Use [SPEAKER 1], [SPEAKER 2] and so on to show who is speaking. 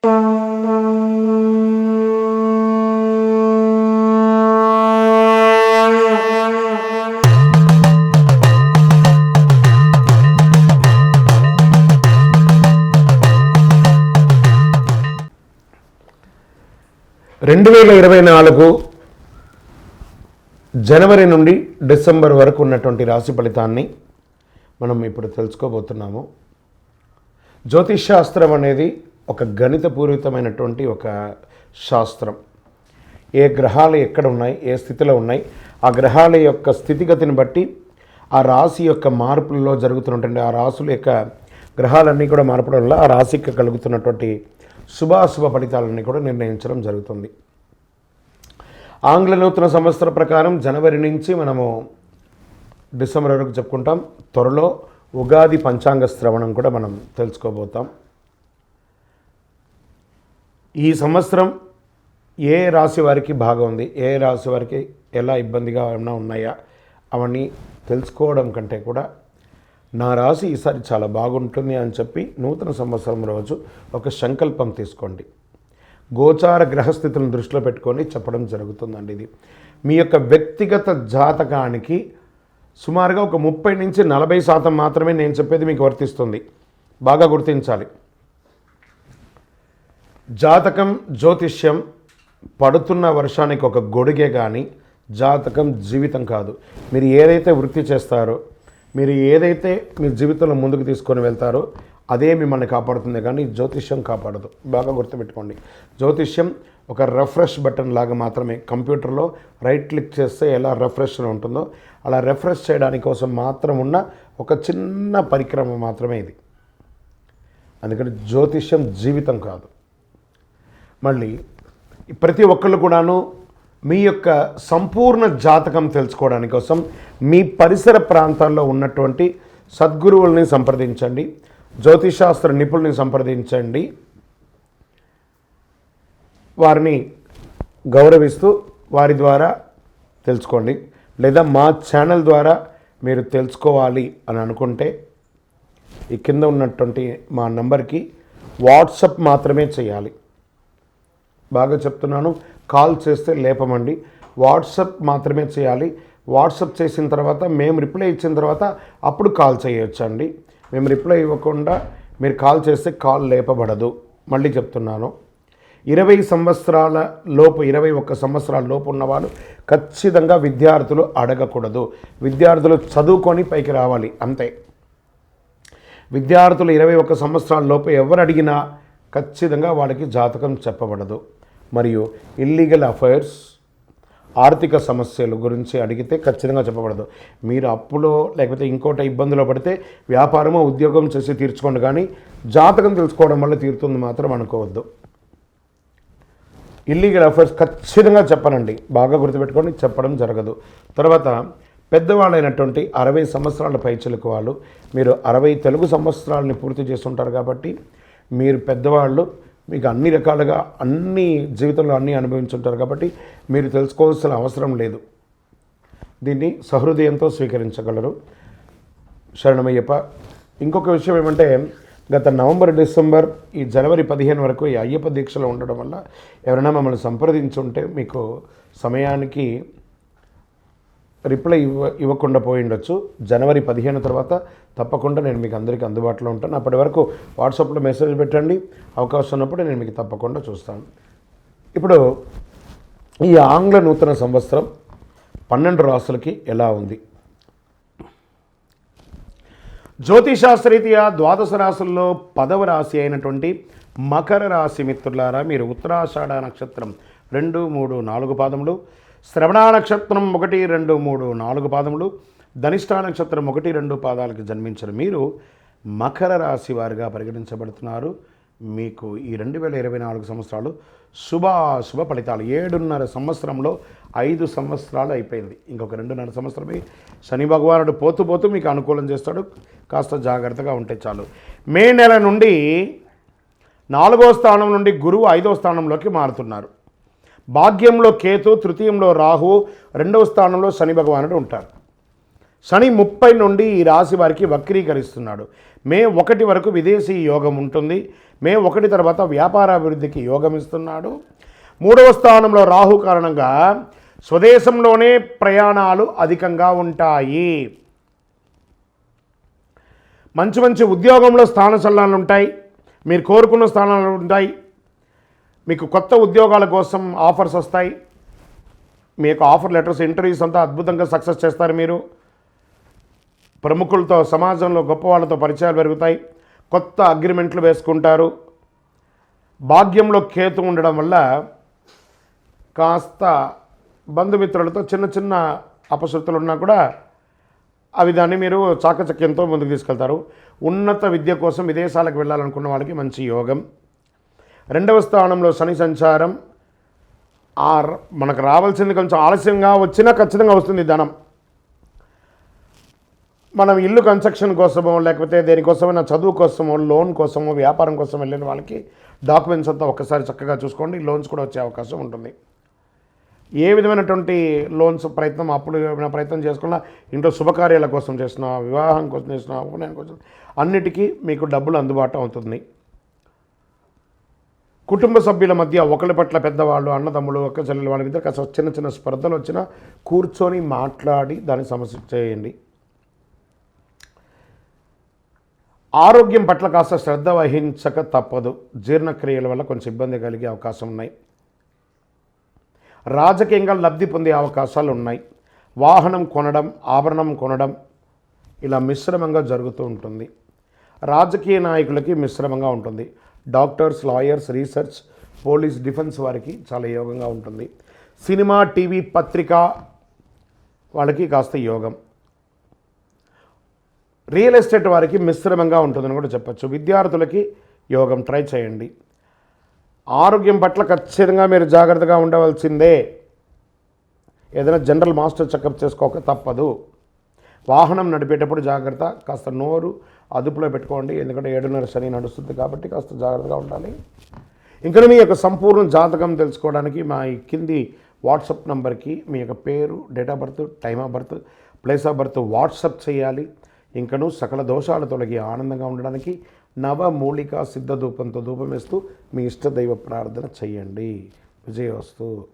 [SPEAKER 1] జనవరి నుండి డిసెంబర్ వరకు ఉన్నటువంటి రాశి ఫలితాన్ని మనం ఇప్పుడు తెలుసుకోబోతున్నాము. జ్యోతిషాస్త్రం అనేది ఒక గణితపూరితమైనటువంటి ఒక శాస్త్రం. ఏ గ్రహాలు ఎక్కడ ఉన్నాయి, ఏ స్థితిలో ఉన్నాయి, ఆ గ్రహాల యొక్క స్థితిగతిని బట్టి ఆ రాశి యొక్క మార్పులలో జరుగుతున్నటువంటి ఆ రాశుల యొక్క గ్రహాలన్నీ కూడా మార్పడం వల్ల ఆ రాశికి కలుగుతున్నటువంటి శుభాశుభ ఫలితాలన్నీ కూడా నిర్ణయించడం జరుగుతుంది. ఆంగ్ల నూతన సంవత్సర ప్రకారం జనవరి నుంచి మనము డిసెంబర్ వరకు చెప్పుకుంటాం. త్వరలో ఉగాది పంచాంగ శ్రవణం కూడా మనం తెలుసుకోబోతాం. ఈ సంవత్సరం ఏ రాశి వారికి బాగా ఉంది, ఏ రాశి వారికి ఎలా ఇబ్బందిగా ఏమైనా ఉన్నాయా అవన్నీ తెలుసుకోవడం కంటే కూడా నా రాశి ఈసారి చాలా బాగుంటుంది అని చెప్పి నూతన సంవత్సరం రోజు ఒక సంకల్పం తీసుకోండి. గోచార గ్రహస్థితులను దృష్టిలో పెట్టుకొని చెప్పడం జరుగుతుందండి. ఇది మీ యొక్క వ్యక్తిగత జాతకానికి సుమారుగా ఒక 30 నుంచి 40% మాత్రమే నేను చెప్పేది మీకు వర్తిస్తుంది. బాగా గుర్తించాలి. జాతకం, జ్యోతిష్యం పడుతున్న వర్షానికి ఒక గొడుగే కానీ జాతకం జీవితం కాదు. మీరు ఏదైతే వృత్తి చేస్తారో, మీరు ఏదైతే మీ జీవితంలో ముందుకు తీసుకొని వెళ్తారో అదే మిమ్మల్ని కాపాడుతుంది, కానీ జ్యోతిష్యం కాపాడదు. బాగా గుర్తుపెట్టుకోండి. జ్యోతిష్యం ఒక రిఫ్రెష్ బటన్ లాగా మాత్రమే. కంప్యూటర్లో రైట్ క్లిక్ చేస్తే ఎలా రిఫ్రెష్లో ఉంటుందో అలా రిఫ్రెష్ చేయడానికి కోసం మాత్రం ఉన్న ఒక చిన్న పరిక్రమ మాత్రమే ఇది. అందుకని జ్యోతిష్యం జీవితం కాదు. మళ్ళీ ప్రతి ఒక్కళ్ళు కూడాను మీ యొక్క సంపూర్ణ జాతకం తెలుసుకోవడానికి కోసం మీ పరిసర ప్రాంతాల్లో ఉన్నటువంటి సద్గురువుల్ని సంప్రదించండి, జ్యోతిషాస్త్ర నిపుణుల్ని సంప్రదించండి. వారిని గౌరవిస్తూ వారి ద్వారా తెలుసుకోండి. లేదా మా ఛానల్ ద్వారా మీరు తెలుసుకోవాలి అని అనుకుంటే ఈ కింద ఉన్నటువంటి మా నంబర్కి వాట్సప్ మాత్రమే చేయాలి. బాగా చెప్తున్నాను, కాల్ చేస్తే లేపమండి. వాట్సప్ మాత్రమే చేయాలి. వాట్సప్ చేసిన తర్వాత మేము రిప్లై ఇచ్చిన తర్వాత అప్పుడు కాల్ చేయొచ్చండి. మేము రిప్లై ఇవ్వకుండా మీరు కాల్ చేస్తే కాల్ లేపబడదు. మళ్ళీ చెప్తున్నాను, 20 సంవత్సరాల లోపు 21 సంవత్సరాల లోపు ఉన్నవాళ్ళు ఖచ్చితంగా విద్యార్థులు అడగకూడదు. విద్యార్థులు చదువుకొని పైకి రావాలి అంతే. విద్యార్థులు 21 సంవత్సరాల లోపు ఎవరు అడిగినా ఖచ్చితంగా వాళ్ళకి జాతకం చెప్పబడదు. మరియు ఇల్లీగల్ అఫైర్స్, ఆర్థిక సమస్యల గురించి అడిగితే ఖచ్చితంగా చెప్పబడదు. మీరు అప్పులో లేకపోతే ఇంకోటి ఇబ్బందులో పడితే వ్యాపారమో ఉద్యోగం చేసి తీర్చుకోండి, కానీ జాతకం తెలుసుకోవడం వల్ల తీరుతుంది మాత్రం అనుకోవద్దు. ఇల్లీగల్ అఫైర్స్ ఖచ్చితంగా చెప్పనండి, బాగా గుర్తుపెట్టుకొని చెప్పడం జరగదు. తర్వాత పెద్దవాళ్ళైనటువంటి 60 సంవత్సరాల పైచిలకు వాళ్ళు, మీరు 60 తెలుగు సంవత్సరాలని పూర్తి చేస్తుంటారు కాబట్టి మీరు పెద్దవాళ్ళు, మీకు అన్ని రకాలుగా అన్ని జీవితంలో అన్నీ అనుభవించుంటారు కాబట్టి మీరు తెలుసుకోవాల్సిన అవసరం లేదు. దీన్ని సహృదయంతో స్వీకరించగలరు. శరణమయ్యప్ప. ఇంకొక విషయం ఏమంటే, గత నవంబర్, డిసెంబర్, ఈ జనవరి 15 వరకు ఈ అయ్యప్ప దీక్షలో ఉండడం వల్ల ఎవరైనా మమ్మల్ని సంప్రదించుంటే మీకు సమయానికి రిప్లై ఇవ్వకుండా పోయి ఉండొచ్చు. జనవరి 15 తర్వాత తప్పకుండా నేను మీకు అందరికీ అందుబాటులో ఉంటాను. అప్పటి వరకు వాట్సాప్లో మెసేజ్ పెట్టండి. అవకాశం ఉన్నప్పుడు నేను మీకు తప్పకుండా చూస్తాను. ఇప్పుడు ఈ ఆంగ్ల నూతన సంవత్సరం 12 రాశులకి ఎలా ఉంది? జ్యోతిషాస్త్రరీత్యా 12 రాశుల్లో 10వ రాశి అయినటువంటి మకర రాశి మిత్రులారా, మీరు ఉత్తరాషాఢ నక్షత్రం 2, 3, 4 పాదములు, శ్రవణ నక్షత్రం 1, 2, 3, 4 పాదములు, ధనిష్ఠ నక్షత్రం 1, 2 పాదాలకు జన్మించిన మీరు మకర రాశి వారిగా పరిగణించబడుతున్నారు. మీకు ఈ 2024 సంవత్సరాలు శుభాశుభ ఫలితాలు. 7.5 సంవత్సరంలో 5 సంవత్సరాలు అయిపోయింది. ఇంకొక 2.5 సంవత్సరమే. శని భగవానుడు పోతూ పోతూ మీకు అనుకూలం చేస్తాడు. కాస్త జాగ్రత్తగా ఉంటే చాలు. మే నెల నుండి 4వ స్థానం నుండి గురువు 5వ స్థానంలోకి మారుతున్నారు. భాగ్యంలో కేతు, తృతీయంలో రాహు, 2వ స్థానంలో శని భగవానుడు ఉంటారు. శని 30 నుండి ఈ రాశి వారికి వక్రీకరిస్తున్నాడు. మే 1 వరకు విదేశీ యోగం ఉంటుంది. మే 1 తర్వాత వ్యాపారాభివృద్ధికి యోగం ఇస్తున్నాడు. 3వ స్థానంలో రాహు కారణంగా స్వదేశంలోనే ప్రయాణాలు అధికంగా ఉంటాయి. మంచి మంచి ఉద్యోగంలో స్థాన చలనాలు ఉంటాయి. మీరు కోరుకున్న స్థానాలు ఉంటాయి. మీకు కొత్త ఉద్యోగాల కోసం ఆఫర్స్ వస్తాయి. మీ యొక్క ఆఫర్ లెటర్స్, ఇంటర్వ్యూస్ అంతా అద్భుతంగా సక్సెస్ చేస్తారు. మీరు ప్రముఖులతో, సమాజంలో గొప్ప వాళ్ళతో పరిచయాలు పెరుగుతాయి. కొత్త అగ్రిమెంట్లు వేసుకుంటారు. భాగ్యంలో కేతు ఉండడం వల్ల కాస్త బంధుమిత్రులతో చిన్న చిన్న అపశృతులు ఉన్నా కూడా అవి దాన్ని మీరు చాకచక్యంతో ముందుకు తీసుకెళ్తారు. ఉన్నత విద్య కోసం విదేశాలకు వెళ్ళాలనుకున్న వాళ్ళకి మంచి యోగం. 2వ స్థానంలో శని సంచారం. మనకు రావాల్సింది కొంచెం ఆలస్యంగా వచ్చినా ఖచ్చితంగా వస్తుంది ధనం. మనం ఇల్లు కన్స్ట్రక్షన్ కోసమో లేకపోతే దేనికోసమైనా చదువు కోసమో, లోన్ కోసమో, వ్యాపారం కోసం వెళ్ళిన వాళ్ళకి డాక్యుమెంట్స్ అంతా ఒక్కసారి చక్కగా చూసుకోండి. లోన్స్ కూడా వచ్చే అవకాశం ఉంటుంది. ఏ విధమైనటువంటి లోన్స్ ప్రయత్నం, అప్పుడు ఏమైనా ప్రయత్నం చేసుకున్నా, ఇంట్లో శుభకార్యాల కోసం చేసిన, వివాహం కోసం చేసిన, ఉపనయనం కోసం, అన్నిటికీ మీకు డబ్బులు అందుబాటు అవుతుంది. కుటుంబ సభ్యుల మధ్య ఒకరి పట్ల పెద్దవాళ్ళు, అన్నదమ్ములు, అక్క చెల్లెలు వాళ్ళ మీద కాస్త చిన్న చిన్న స్పర్ధలు వచ్చినా కూర్చొని మాట్లాడి దాన్ని సమస్య చేయండి. ఆరోగ్యం పట్ల కాస్త శ్రద్ధ వహించక తప్పదు. జీర్ణక్రియల వల్ల కొంచెం ఇబ్బంది కలిగే అవకాశం ఉన్నాయి. రాజకీయంగా లబ్ధి పొందే అవకాశాలు ఉన్నాయి. వాహనం కొనడం, ఆభరణం కొనడం ఇలా మిశ్రమంగా జరుగుతూ ఉంటుంది. రాజకీయ నాయకులకి మిశ్రమంగా ఉంటుంది. Doctors, lawyers, research, police, defence వారికి చాలా యోగంగా ఉంటుంది. సినిమా, టీవీ, పత్రిక వాళ్ళకి కాస్త యోగం. రియల్ ఎస్టేట్ వారికి మిశ్రమంగా ఉంటుందని కూడా చెప్పచ్చు. విద్యార్థులకి యోగం, ట్రై చేయండి. ఆరోగ్యం పట్ల ఖచ్చితంగా మీరు జాగ్రత్తగా ఉండవలసిందే. ఏదైనా జనరల్ మాస్టర్ చెకప్ చేసుకోక తప్పదు. వాహనం నడిపేటప్పుడు జాగ్రత్త, కాస్త నోరు అదుపులో పెట్టుకోండి. ఎందుకంటే 7:30 శని నడుస్తుంది కాబట్టి కాస్త జాగ్రత్తగా ఉండాలి. ఇంకా మీ యొక్క సంపూర్ణ జాతకం తెలుసుకోవడానికి మా ఈ కింది వాట్సాప్ నంబర్కి మీ యొక్క పేరు, date of birth, time of birth, place of birth WhatsApp చేయాలి. ఇంకను సకల దోషాలు తొలగి ఆనందంగా ఉండడానికి నవమూలికా సిద్ధ ధూపంతో ధూపం వేస్తూ మీ ఇష్టదైవ ప్రార్థన చేయండి. విజయవస్తు.